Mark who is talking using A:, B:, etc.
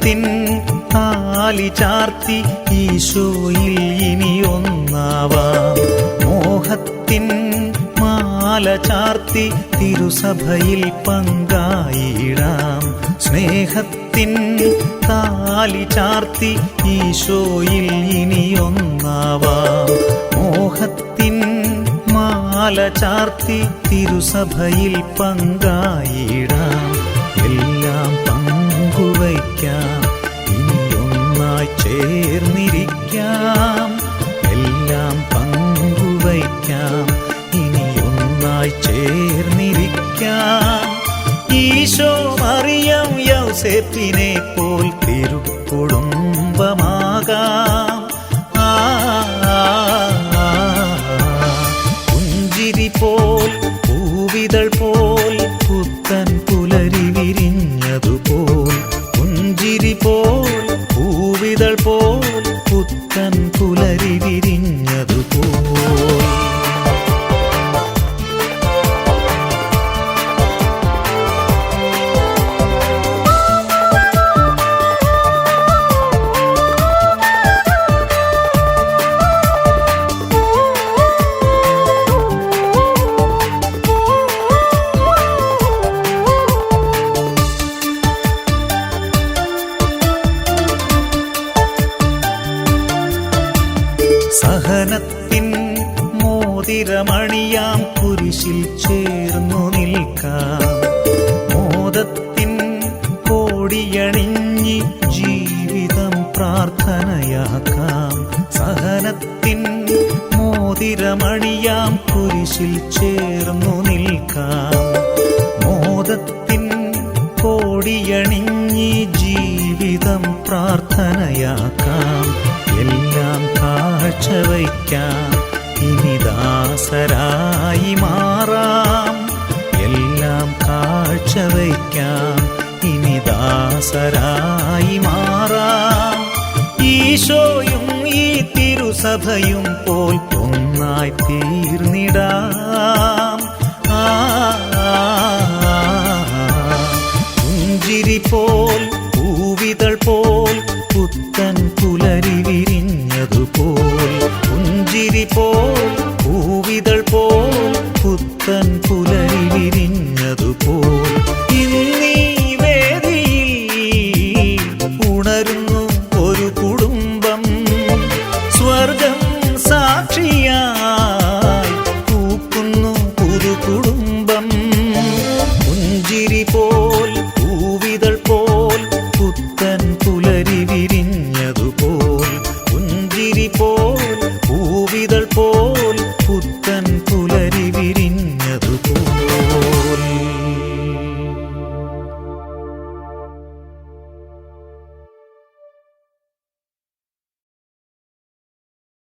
A: സ്നേഹത്തിൻ താലി ചാർത്തി ഈശോയിൽ ഇനി ഒന്നാവാം. മോഹത്തിൻ മാല ചാർത്തി തിരുസഭയിൽ പങ്കായിടാം. സ്നേഹത്തിൻ താലി ചാർത്തി ഈശോയിൽ ഇനി ഒന്നാവാം. മോഹത്തിൻ മാല ചാർത്തി തിരുസഭയിൽ പങ്കായിടാം. എല്ലാം പങ്കുവയ്ക്കാം, ഇനി ഒന്നായി ചേർന്നിരിക്കാം. എല്ലാം പങ്കുവയ്ക്കാം, ഇനി ഒന്നായി ചേർന്നിരിക്കാം. ഈശോ മറിയം യൗസേപ്പിനെ പോൽ തിരുക്കുടുംബമാകാം. പുഞ്ചിരി പോൽ പൂവിതൾ പോൽ പുത്തൻ പുലരി വിരിഞ്ഞതുപോൽ. പുഞ്ചിരി പോൽ പൂവിതൾ പോൽ പുത്തൻ പുലരി വിരിഞ്ഞതുപോൽ. സഹനത്തിൻ മോതിരമണിയാം കുരിശിൽ ചേർന്നു നിൽക്കാം. മോദത്തിൻ കോടിയണിഞ്ഞ് ജീവിതം പ്രാർത്ഥനയാക്കാം. സഹനത്തിൻ മോതിരമണിയാം കുരിശിൽ ചേർന്നു നിൽക്കാം. മോദത്തിൻ കോടിയണിഞ്ഞ് ജീവിതം പ്രാർത്ഥനയാക്കാം. എല്ലാം കാഴ്ചവയ്ക്കാം, ഇനി ദാസരായി മാറാം. എല്ലാം കാഴ്ചവയ്ക്കാം, ഇനി ദാസരായി മാറാം. ഈശോയും ഈ തിരുസഭയും പോൽ ഒന്നായി തീർന്നിടാം. പുഞ്ചിരി പോൽ പൂവിതൾ പോൽ പുത്തൻ പുലരി വിരിഞ്ഞതുപോൽ. പുഞ്ചിരി പോൽ പൂവിതൾ പോൽ പുത്തൻ പുലരി വിരിഞ്ഞതുപോൽ.